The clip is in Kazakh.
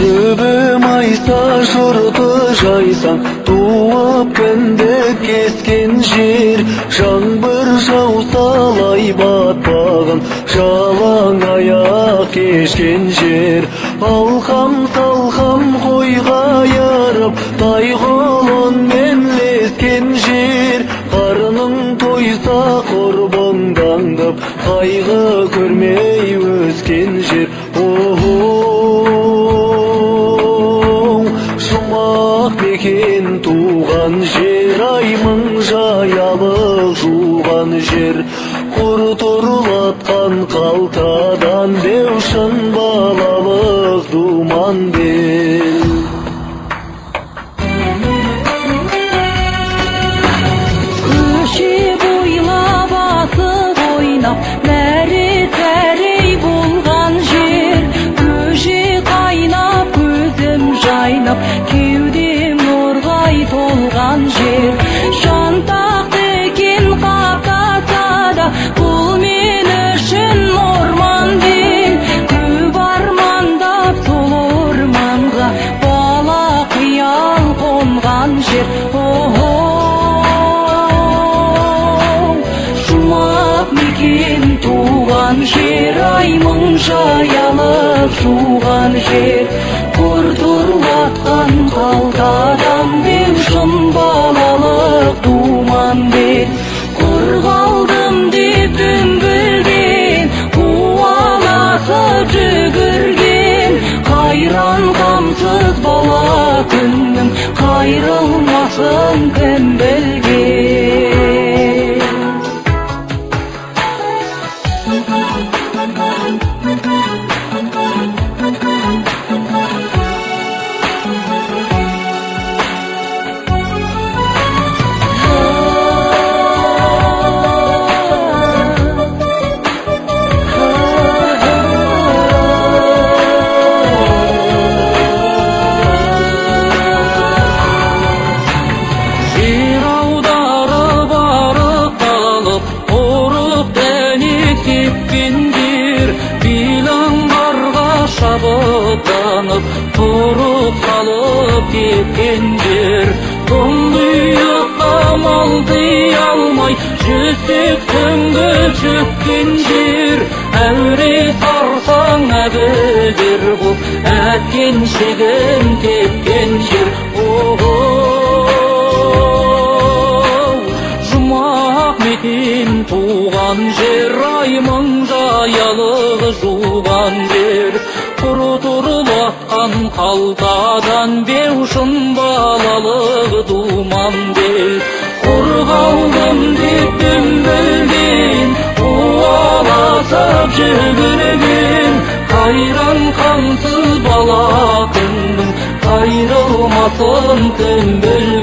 Жібім айса жұрты жайсаң, туып кіндік кескен жер. Жаңбыр жауса лай батпаған, жалаң аяқ кешкен жер. Алқам салқам қойға ярып, тайғолонмен лескен жер. Қарының тойса құрбыңдаңдып, қайғы көрмей өскен жер. Жұмақ мекен туған жер, ай мың жаялық жуған жер. Құр тұрлатқан қалтадан деушін балалық думан бел. Көше бойлап асық ойнап, мәре-тәрей болған жер. Көже қайнап, көзім жайнап, кеудем нұрғай толған жер. Шантақ екен қақаса да, бұл мен үшін орман бел. Көп армандап сол орманға, бала қиял қонған жер. Жұмақ мекен туған жер, ай мың жаялық жуған жер. Құр тұрлатқан қалтадан деушін балалық думан бел. Құр қалдым деп дүмбілден, қуаласып жүгірген. Қайран қамсыз бала күнім, қайрылмасын кім білген. Шабыттанып, тұрып қалып кеткен жер. Тұңғиыққа малдый алмай, жүзсек түнгі шөккен жер. Әуре сарсаң әбігер бұл, әткен шегін тепкен жер. Жұмақ мекен туған жер, ай мың жаялық жуған жер. Құр тұрлатқан қалтадан беушін балалық думан бел. Құр қалдым деп дүмбілден, қуаласып жүгірген. Қайран қамсыз бала күнім, қайрылмасын кім білген.